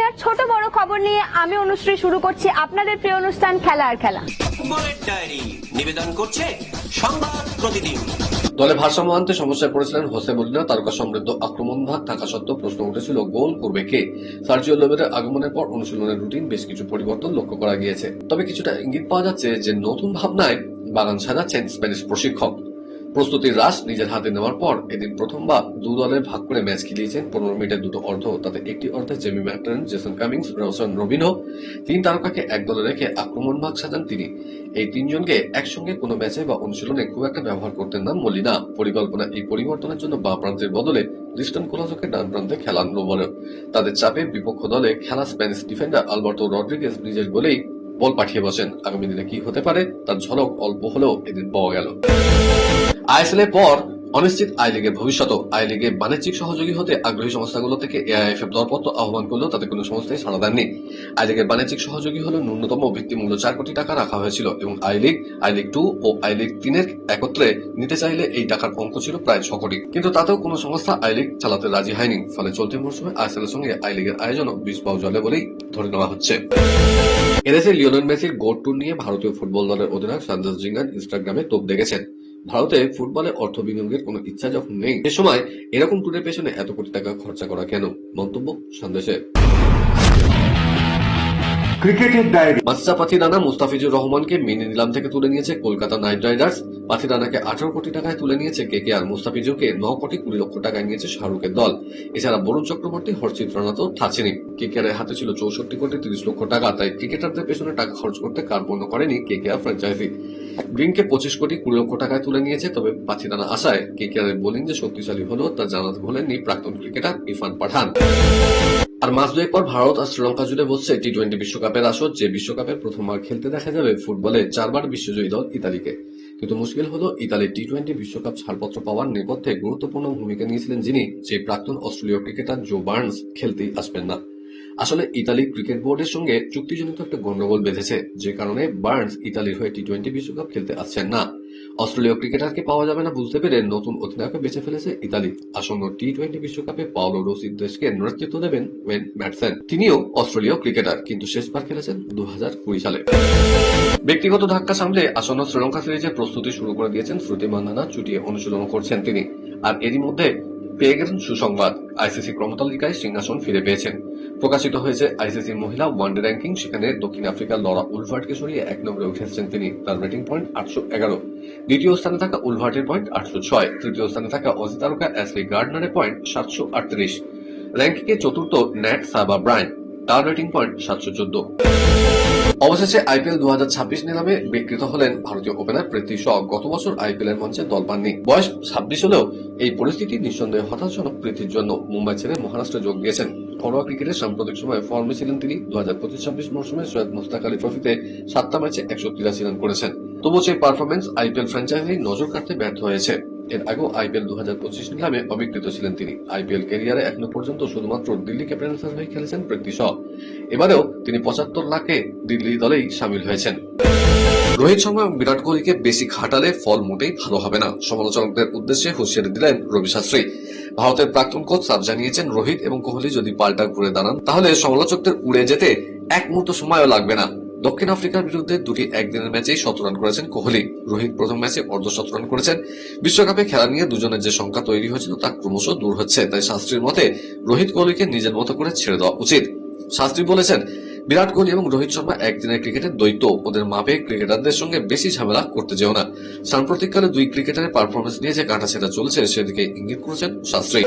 দুনিয়ার ছোট বড় খবর নিয়ে আমি অনুশ্রী শুরু করছি আপনাদের প্রিয় অনুষ্ঠান খেলা আর খেলা। বুলেট ডায়েরি নিবেদন করছে সংবাদ প্রতিদিন। দলে ভারসাম্য আনতে সমস্যায় পড়েছিলেন হোসে মলিনা। তারকা সমৃদ্ধ আক্রমণ ভাগ থাকা সত্ত্বেও প্রশ্ন উঠেছিল গোল করবে কে। সার্জিও লোবেরের আগমনের পর অনুশীলনের রুটিন বেশ কিছু পরিবর্তন লক্ষ্য করা গিয়েছে, তবে কিছুটা ইঙ্গিত পাওয়া যাচ্ছে যে নতুন ভাবনায় বাগান সাজাচ্ছেন স্প্যানিশ প্রশিক্ষক। প্রস্তুতির রাশ নিজের হাতে নেওয়ার পর এদিন প্রথমবার দু দলের ভাগ করে ম্যাচ খেলিয়েছেন 15 মিনিটের দুটো অর্ধ। তাতে একটি অর্ধে Jamie Maclaren, Jason Cummings, Roshan Robinho তিন তারকাকে এক দলে রেখে আক্রমণ ভাগ সাজান তিনি। এই তিনজনকে একসঙ্গে কোনো ম্যাচে বা অনুশীলনে খুব একটা ব্যবহার করতেন না মলিনা। পরিকল্পনা এই পরিবর্তনের জন্য বাঁ প্রান্তের বদলে লিস্টন কোলাজোকে ডান প্রান্তে খেলান লোবরে। তাদের চাপে বিপক্ষ দলে খেলা স্প্যানিশ ডিফেন্ডার আলবার্তো রড্রিগেজ নিজের গোলেই বল পাঠিয়ে বসেন। আগামী দিনে কি হতে পারে তার ঝলক অল্প হলেও এদিন পাওয়া গেল। আইএসএল এর পর অনিশ্চিত আই লিগের ভবিষ্যৎ। আই লিগে বাণিজ্যিক সহযোগী হতে আগ্রহী সংস্থাগুলো থেকে এআইএফএফ দরপত্র আহ্বান করলেও তাতে কোনো সংস্থাই সাড়া দেননি। আই লিগের বাণিজ্যিক সহযোগী হলে ন্যূনতম ভিত্তিমূল্য 4 কোটি টাকা রাখা হয়েছিল এবং আই লিগ 2 ও আই লিগ 3 এর একত্রে নিতে চাইলে এই টাকার অঙ্ক ছিল প্রায় 6 কোটি। কিন্তু তাতেও কোনো সংস্থা আই লিগ চালাতে রাজি হয়নি। ফলে চলতি মৌসুমে আইএসএল এর সঙ্গে আই লিগের আয়োজনও 20 পাও জলে বলেই ধরে নেওয়া হচ্ছে। এদেশে লিওনেল মেসির গোল্ড ট্যুর নিয়ে ভারতীয় ফুটবল দলের অধিনায়ক সঞ্জয় জিঙ্গান ইনস্টাগ্রামে তোপ দেখেছেন। ভারতে ফুটবলে অর্থ বিনিয়োগের কোনো ইচ্ছা যখন নেই, সে সময় এরকম ট্যুরের পেছনে এত কোটি টাকা খরচা করা কেন? মন্তব্য সন্দেশে। ক্রিকেটের ডায়েরি। বাদশা পাথিরানা মুস্তাফিজুর রহমানকে মিনি নিলাম থেকে তুলে নিয়েছে কলকাতা নাইট রাইডার্স। পাথিরানাকে 18 কোটি টাকায় তুলে নিয়েছে কেকেআর। মুস্তাফিজুরকে 9 কোটি 20 লক্ষ টাকায় নিয়েছে শাহরুখের দল। এছাড়া বরুণ চক্রবর্তী, হরচিত রানা তো থাকছেনই। কেকেআর এর হাতে ছিল 64 কোটি 30 লক্ষ টাকা। তাই ক্রিকেটারদের পেছনে টাকা খরচ করতে কার্পণ্য করেনি কেকেআর ফ্র্যাঞ্চাইজি। গ্রিনকে 25 কোটি 20 লক্ষ টাকায় তুলে নিয়েছে। তবে পাথিরানা আশায় কেকেআর এর বোলিং যে শক্তিশালী হলো তা জানাতে ভোলেননি প্রাক্তন ক্রিকেটার ইরফান পাঠান। আর মাস দুয়েক পর ভারত আর শ্রীলঙ্কা জুড়ে বসছে টি-20 বিশ্বকাপের আসর, যে বিশ্বকাপে প্রথমবার খেলতে দেখা যাবে ফুটবলে 4 বার বিশ্বজয়ী দল ইতালিকে। কিন্তু মুশকিল হলো ইতালির টি-20 বিশ্বকাপ ছাড়পত্র পাওয়ার নেপথ্যে গুরুত্বপূর্ণ ভূমিকা নিয়েছিলেন যিনি, সেই প্রাক্তন অস্ট্রেলীয় ক্রিকেটার জো বার্নস খেলতেই আসবেন না। আসলে ইতালি ক্রিকেট বোর্ডের সঙ্গে চুক্তিজনিত একটা গন্ডগোল বেঁধেছে, যে কারণে বার্নস ইতালির হয়ে টি-20 বিশ্বকাপ খেলতে আসছেন না। অস্ট্রেলীয় ক্রিকেটারকে পাওয়া যাবে না বুঝতে পেরে নতুন অধিনায়ককে বেছে ফেলেছে ইতালি। আসন্ন টি-20 বিশ্বকাপে পাওলো রোসির দেশকে নেতৃত্ব দেবেন ওয়েন ম্যাটসন। তিনিও অস্ট্রেলীয় ক্রিকেটার, কিন্তু শেষবার খেলেছেন 2020 সালে। ব্যক্তিগত ধাক্কা সামলে আসন্ন শ্রীলঙ্কা সিরিজের প্রস্তুতি শুরু করে দিয়েছেন শ্রুতি মান্ধানা। চুটিয়ে অনুশীলন করছেন তিনি। আর এরই মধ্যে পেয়ে গেলেন সুসংবাদ, আইসিসি ক্রমতালিকায় সিংহাসন ফিরে পেয়েছেন। প্রকাশিত হয়েছে আইসিসি মহিলা ওয়ানডে র্যাঙ্কিং। সেখানে দক্ষিণ আফ্রিকার লরা উলভার্টকে সরিয়ে 1 নম্বরে উঠে এসেছেন তিনি। তার রেটিং পয়েন্ট 811। দ্বিতীয় স্থানে থাকা উলভার্টের পয়েন্ট 806। তৃতীয় স্থানে থাকা অজি তারকা অ্যাশলি গার্ডনারের পয়েন্ট 738। র্যাঙ্কিংয়ে চতুর্থ ন্যাট সাবা ব্রায়ান, তার রেটিং পয়েন্ট 714। অবশেষে আইপিএল 2026 নিলামে বিক্রিত হলেন ভারতীয় ওপেনার পৃথ্বী শ। গত বছর আইপিএল এর মঞ্চে দল পাননি। বয়স 26 হলেও এই পরিস্থিতি নিঃসন্দেহে হতাশাজনক পৃথ্বীর জন্য। মুম্বাই ছেড়ে মহারাষ্ট্রে যোগ দিয়েছেন। ঘরোয়া ক্রিকেটের সাম্প্রতিক সময়ে ফর্মে ছিলেন তিনি। 2025-26 মৌসুমে সৈয়দ মুশতাক আলী ট্রফিতে 7টা ম্যাচে 183 রান করেছেন। তবুও সেই পারফরমেন্স আইপিএল ফ্র্যাঞ্চাইজি নজর কাটতে ব্যর্থ হয়েছে। এর আগেও আইপিএল 2025 নিলামে অবিকৃত ছিলেন তিনি। আইপিএল ক্যারিয়ারে এখনো পর্যন্ত শুধুমাত্র দিল্লি ক্যাপিটালসের হয়ে খেলেছেন পৃথ্বী শ। এবারেও তিনি 75 লাখে দিল্লি দলেই সামিল হয়েছেন। রোহিত শর্মা এবং বিরাট কোহলিকে বেশি খাটালে ফল মোটেই ভালো হবে না, সমালোচকদের উদ্দেশ্যে হুঁশিয়ারি দিলেন রবি শাস্ত্রী। ভারতের প্রাক্তন কোচ সাফ জানিয়েছেন, রোহিত এবং কোহলি যদি পাল্টা ঘুরে দাঁড়ান তাহলে সমালোচকদের উড়ে যেতে এক মুহূর্ত সময়ও লাগবে না। দক্ষিণ আফ্রিকার বিরুদ্ধে দুটি একদিনের ম্যাচেই 17 রান করেছেন কোহলি। রোহিত প্রথম ম্যাচে অর্ধ-শত রান করেছেন। বিশ্বকাপে খেলা নিয়ে দুজনের যে শঙ্কা তৈরি হয়েছিল তা ক্রমশ দূর হচ্ছে। তাই শাস্ত্রীর মতে রোহিত কোহলিকে নিজের মতো করে ছেড়ে দেওয়া উচিত। শাস্ত্রী বলেছেন, বিরাট কোহলি এবং রোহিত শর্মা একদিনের ক্রিকেটের দ্বৈত, ওদের মাপে ক্রিকেটারদের সঙ্গে বেশি ঝামেলা করতে যেও না। সাম্প্রতিককালে দুই ক্রিকেটারের পারফরমেন্স নিয়ে যে কাটাছেঁড়া চলছে সেদিকে ইঙ্গিত করেছেন শাস্ত্রী।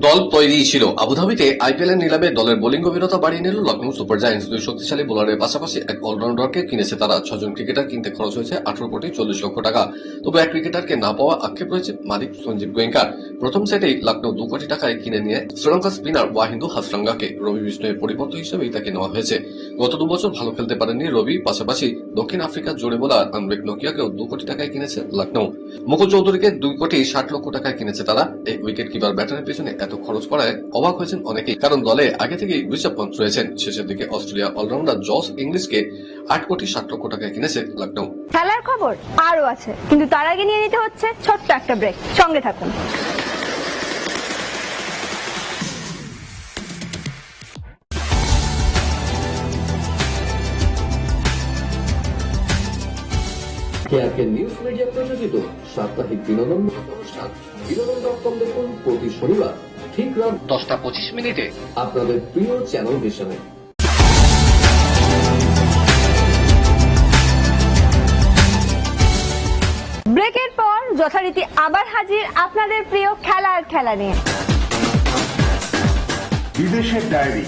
দল তৈরি ছিল। আবুধাবিতে আইপিএল এর নিলামে দলের বোলিং গভীরতা বাড়িয়ে নিল লখনৌ সুপার জায়ান্টস। দুই শক্তিশালী বোলারের পাশাপাশি এক অলরাউন্ডারকে কিনেছে তারা। 6 জন ক্রিকেটার কিনতে খরচ হয়েছে 18 কোটি 40 লক্ষ টাকা। তবে এক ক্রিকেটারকে না পাওয়া আক্ষেপ রয়েছে মালিক সঞ্জীব গোয়েঙ্কার। প্রথম সেটেই লখনৌ 2 কোটি টাকায় কিনে নিয়ে শ্রীলঙ্কার স্পিনার ওয়াহিন্দু হাসরাঙ্গাকে। রবি বিষ্ণুয়ের পরিবর্তন হিসেবেই তাকে নেওয়া হয়েছে। গত 2 বছর ভালো খেলতে পারেননি রবি। পাশাপাশি দক্ষিণ আফ্রিকার জোড়ে বোলার আনবেক নোকিয়াকেও 2 কোটি টাকায় কিনেছে লখনৌ। মুকুল চৌধুরীকে 2 কোটি 60 লক্ষ টাকায় কিনেছে তারা। এই উইকেট কিপার ব্যাটারের পেছনে এত খরচ করায় অবাক হয়েছেন অনেকেই, কারণ দলে আগে থেকেই ঋষভ পন্ত রয়েছেন। শেষের দিকে অস্ট্রেলিয়া অলরাউন্ডার জস ইংলিশকে 8 কোটি 60 লক্ষ টাকায় কিনেছে লখনৌ। খেলার খবর আরো আছে, কিন্তু তার আগে নিয়ে নিতে হচ্ছে ছোট্ট একটা ব্রেক। সঙ্গে থাকুন। কেয়ারকে নিউজ মিডিয়া প্রযোজিত সাপ্তাহিক বিনোদন অনুষ্ঠান বিনোদন.com দেখুন প্রতি শনিবার ঠিক রাত 10:25 আপনাদের প্রিয় চ্যানেল হিসেবে। ব্রেকের পর যথারীতি আবার হাজির আপনাদের প্রিয় খেলা নিয়ে। বিদেশের ডায়েরি।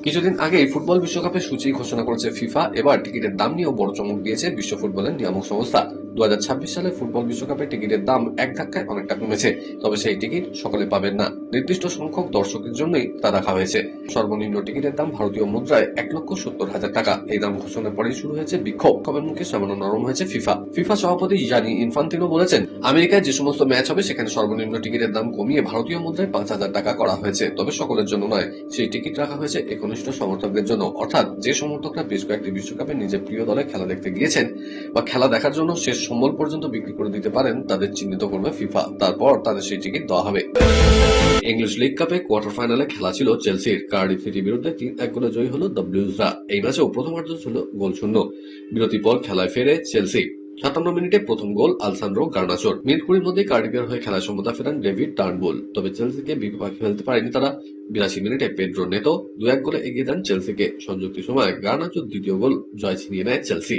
কিছুদিন আগেই ফুটবল বিশ্বকাপের সূচি ঘোষণা করেছে ফিফা। এবার টিকিটের দাম নিয়েও বড় চমক দিয়েছে বিশ্ব ফুটবলের নিয়ামক সংস্থা। 2026 সালে ফুটবল বিশ্বকাপের টিকিটের দাম এক ধাক্কায় অনেকটা কমেছে, তবে সেই টিকিট সকলে পাবেন না। নির্দিষ্ট সংখ্যক দর্শকের জন্যই তা রাখা হয়েছে। সর্বনিম্ন টিকিটের দাম ভারতীয় মুদ্রায় 1,70,000 টাকা। এই দাম ঘোষণার পরেই শুরু হয়েছে বিক্ষোভ। খবরের মুখে সামান্য নরম হয়েছে ফিফা সভাপতি জানি ইনফান্তিনো বলেছেন, আমেরিকায় যে সমস্ত ম্যাচ হবে সেখানে সর্বনিম্ন টিকিটের দাম কমিয়ে ভারতীয় মুদ্রায় 5,000 টাকা করা হয়েছে, তবে সকলের জন্য নয়। সেই টিকিট রাখা হয়েছে একনিষ্ঠ সমর্থকদের জন্য, অর্থাৎ যে সমর্থকরা বেশ কয়েকটি বিশ্বকাপে নিজের প্রিয় দলে খেলা দেখতে গিয়েছেন বা খেলা দেখার জন্য শেষ সম্বল পর্যন্ত বিক্রি করে দিতে পারেন, তাদের চিহ্নিত করবে ফিফা। তারপর তাদের সেই টিকিট দেওয়া হবে। ইংলিশ লিগ কাপে কোয়ার্টার ফাইনালে খেলা ছিল চেলসির। কার্ডিফ সিটির বিরুদ্ধে 3-1 গোলে জয়ী হলো দ্য ব্লুজরা। এই ম্যাচেও প্রথমার্ধ ছিল গোলশূন্য। বিরতির পর খেলায় ফেরে চেলসি। 57 মিনিটে প্রথম গোল আলসান্দ্রো গার্নাচোর। মিনিট 20 মধ্যে কার্ডিফের হয়ে খেলায় সমতা ফেরান ডেভিড টার্নবুল। তবে চেলসিকে বিপক্ষে ফেলতে পারেনি তারা। 82 মিনিটে পেড্রো নেতো 2-1 গোলে এগিয়ে দেন চেলসিকে। সংযুক্তি সময় গার্নাচোর দ্বিতীয় গোল, জয় ছিনিয়ে নেয় চেলসি।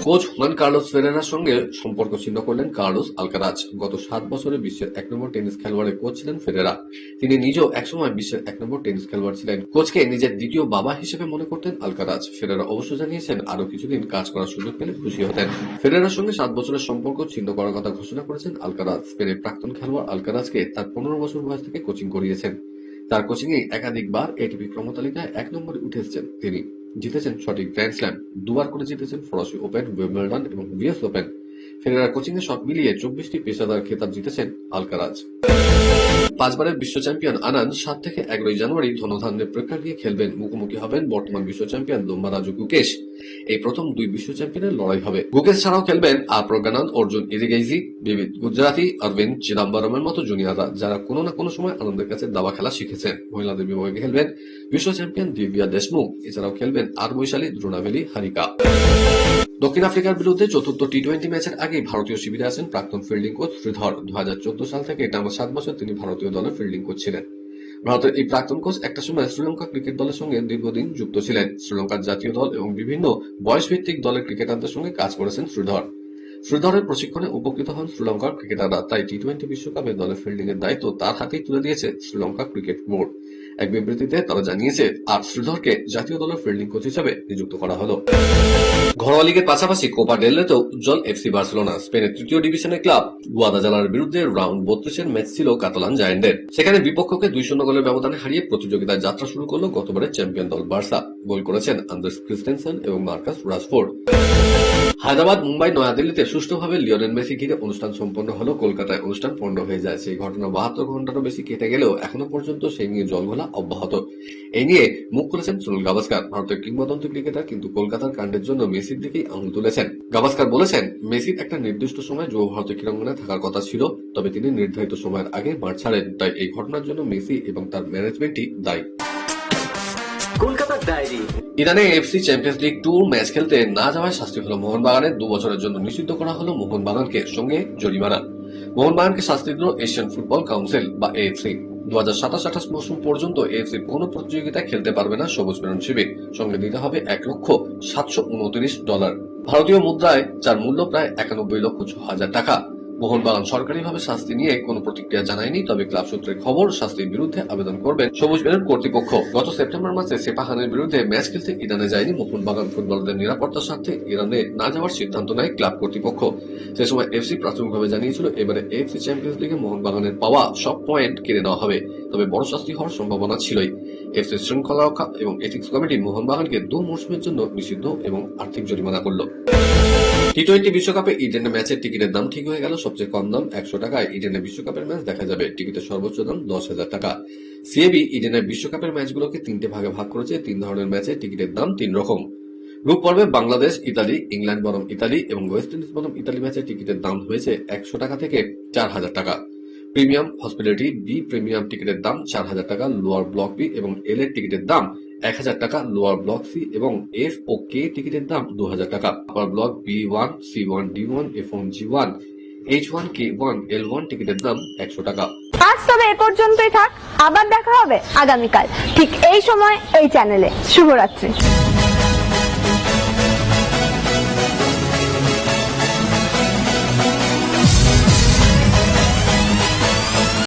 কোচ হুয়ান কার্লোস ফেরেরার সঙ্গে সম্পর্ক ছিন্ন করলেন কার্লোস আলকারাজ। গত 7 বছরে বিশ্বের 1 নম্বর টেনিস খেলোয়াড়ের কোচ ছিলেন ফেরেরা। তিনি নিজেও একসময় বিশ্বের 1 নম্বর টেনিস খেলোয়াড় ছিলেন। কোচকে নিজের দ্বিতীয় বাবা হিসেবে মনে করতেন আলকারাজ। ফেরেরা অবশ্য জানিয়েছেন আরো কিছুদিন কাজ করার সুযোগ পেলে খুশি হতেন। ফেরেরার সঙ্গে 7 বছরের সম্পর্ক ছিন্ন করার কথা ঘোষণা করেছেন আলকারাজ। স্পেনের প্রাক্তন খেলোয়াড় আলকারাজকে তার 15 বছর বয়স থেকে কোচিং করিয়েছেন। তার কোচিংয়ে একাধিকবার এটিপি ক্রমতালিকায় 1 নম্বরে উঠে এসেছেন তিনি। জিতেছেন 6টি গ্র্যান্ড স্ল্যাম, 2 বার করে জিতেছেন ফরাসি ওপেন, উইম্বলডন এবং ইউএস ওপেন। ফেডারার কোচিংয়ে সব মিলিয়ে 24টি পেশাদার খেতাব জিতেছেন আলকারাজ। 5 বারের বিশ্ব চ্যাম্পিয়ন আনান্দ 7 থেকে 11 জানুয়ারি ধনধান্যের প্রেক্ষাগৃহে খেলবেন। মুখোমুখি হবেন বর্তমান বিশ্ব চ্যাম্পিয়ন দোম্বারাজু গুকেশ। এই প্রথম 2 বিশ্ব চ্যাম্পিয়নের লড়াই হবে। গুকেশ ছাড়াও খেলবেন প্রজ্ঞানন্দ, অর্জুন ইরিগেইজি, বিবিধ গুজরাতি, অরবিন্দ চিদাম্বরমের মতো জুনিয়ররা, যারা কোনো না কোনো সময় আনন্দের কাছে দাবা খেলা শিখেছেন। মহিলাদের বিভাগে খেলবেন বিশ্ব চ্যাম্পিয়ন দিব্যা দেশমুখ। এছাড়াও খেলবেন বৈশালী, দ্রোণাভেলি, হারিকা। দক্ষিণ আফ্রিকার বিরুদ্ধে চতুর্থ টি-20 ম্যাচের আগেই ভারতীয় শিবিরে আছেন প্রাক্তন ফিল্ডিং কোচ শ্রীধর। 2014 সাল থেকে টানা 7 বছর তিনি ভারতীয় দলের ফিল্ডিং কোচ ছিলেন। ভারতের এই প্রাক্তন কোচ একটা সময় শ্রীলঙ্কা ক্রিকেট দলের সঙ্গে দীর্ঘদিন যুক্ত ছিলেন। শ্রীলঙ্কার জাতীয় দল এবং বিভিন্ন বয়সভিত্তিক দলের ক্রিকেটারদের সঙ্গে কাজ করেছেন শ্রীধরের প্রশিক্ষণে উপকৃত হন শ্রীলঙ্কার ক্রিকেটাররা। তাই টি-20 বিশ্বকাপে দলের ফিল্ডিং এর দায়িত্ব তার হাতেই তুলে দিয়েছে শ্রীলঙ্কা ক্রিকেট বোর্ড। এক বিবৃতিতে তারা জানিয়েছে, আর শ্রীধরকে জাতীয় দলের ফিল্ডিং কোচ হিসেবে নিযুক্ত করা হলো। ঘরোয়া লিগের পাশাপাশি কোপা ডেল রেতেও উজ্জ্বল এফসি বার্সেলোনা। স্পেনের 3য় ডিভিশনের ক্লাব গুয়াদালাজারার বিরুদ্ধে রাউন্ড 32-এর ম্যাচ ছিল কাতালান জায়ান্টের। সেখানে বিপক্ষকে 2-0 গোলের ব্যবধানে হারিয়ে প্রতিযোগিতায় যাত্রা শুরু করলো গতবারের চ্যাম্পিয়ন দল বার্সা। গোল করেছেন আন্দ্রেস ক্রিস্টেনসেন এবং মার্কাস রাশফোর্ড। হায়দ্রাবাদ, মুম্বাই, নয়াদিল্লিতে সুষ্ঠুভাবে লিওনেল মেসি ঘিরে অনুষ্ঠান সম্পন্ন হলো। কলকাতায় অনুষ্ঠান পণ্ড হয়ে যায়। সেই ঘটনা 72 ঘন্টারও বেশি কেটে গেলেও এখনো পর্যন্ত সেই নিয়ে জলঘোলা অব্যাহত। এই নিয়ে মুখ খুলেছেন সুনীল গাভাস্কার, ভারতের কিংবদন্তি ক্রিকেটার, কিন্তু কলকাতার কাণ্ডের জন্য মেসির দিকেই আঙুল তুলেছেন। গাভাস্কার বলেছেন, মেসির একটা নির্দিষ্ট সময় যুব ভারতীয় ক্রীড়াঙ্গনে থাকার কথা ছিল, তবে তিনি নির্ধারিত সময়ের আগে মাঠ ছাড়েন। তাই এই ঘটনার জন্য মেসি এবং তার ম্যানেজমেন্টই দায়ী। কলকাতার ডায়েরি। ইরানে FC champions league tour match খেলতে না যাওয়ায় শাস্তি হলো মোহনবাগানের। 2 বছরের জন্য নিষিদ্ধ করা হলো মোহনবাগানকে, সঙ্গে জরিমানা। মোহনবাগানকে শাস্তি দিল এশিয়ান ফুটবল কাউন্সিল বা এএফসি। 2027-28 মৌসুম পর্যন্ত এএফসি কোনো প্রতিযোগিতায় খেলতে পারবে না সবুজ মেরুন শিবির। সঙ্গে দিতে হবে $1,729। ভারতীয় মুদ্রায় যার মূল্য প্রায় 91,06,000 টাকা। মোহনবাগান সরকারিভাবে শাস্তি নিয়ে কোনো প্রতিক্রিয়া জানায়নি, তবে ক্লাব সূত্রে খবর শাস্তির বিরুদ্ধে আবেদন করবেন সবুজ মেরুন কর্তৃপক্ষ। গত সেপ্টেম্বর মাসে সেপাহানের বিরুদ্ধে ম্যাচ খেলতে ইরানে যায়নি মোহনবাগান। ফুটবলারদের নিরাপত্তার স্বার্থে ইরানে না যাওয়ার সিদ্ধান্ত নেয় ক্লাব কর্তৃপক্ষ। সে সময় এফসি প্রাথমিকভাবে জানিয়েছিল এবারে এফসি চ্যাম্পিয়ন্স লিগে মোহনবাগানের পাওয়া সব পয়েন্ট কেড়ে নেওয়া হবে, তবে বড় শাস্তি হওয়ার সম্ভাবনা ছিলই। এফসি শৃঙ্খলা রক্ষা এবং এথিক্স কমিটি মোহনবাগানকে 2 মৌসুমের জন্য নিষিদ্ধ এবং আর্থিক জরিমানা করল। টি-20 বিশ্বকাপে ইডেনে ম্যাচের টিকিটের দাম ঠিক হয়ে গেল। সবচেয়ে কম দাম 100 টাকায় ইডেনে বিশ্বকাপের ম্যাচ দেখা যাবে। টিকিটের সর্বোচ্চ দাম 10,000 টাকা। সিএবি ইডেনের বিশ্বকাপের ম্যাচগুলোকে 3টে ভাগে ভাগ করেছে। 3 ধরনের ম্যাচে টিকিটের দাম 3 রকম। গ্রুপ পর্বে বাংলাদেশ, ইতালি, ইংল্যান্ড বনাম ইতালি এবং ওয়েস্ট ইন্ডিজ বনাম ইতালি ম্যাচের টিকিটের দাম হয়েছে 100 টাকা থেকে 4,000 টাকা। প্রিমিয়াম হসপিটালিটি বি প্রিমিয়াম টিকিটের দাম 4,000 টাকা লোয়ার ব্লক বি এবং এল এর টিকিটের দাম 1,000 টাকা লোয়ার ব্লক সি এবং এফ ও কে টিকিটের দাম 2,000 টাকা। আপার block B1 C1 D1 F1 G1 H1 K1 L1 টিকিটের দাম 100 টাকা। আজ তবে এ পর্যন্তই থাক, আবার দেখা হবে আগামীকাল ঠিক এই সময় এই চ্যানেলে। শুভরাত্রি।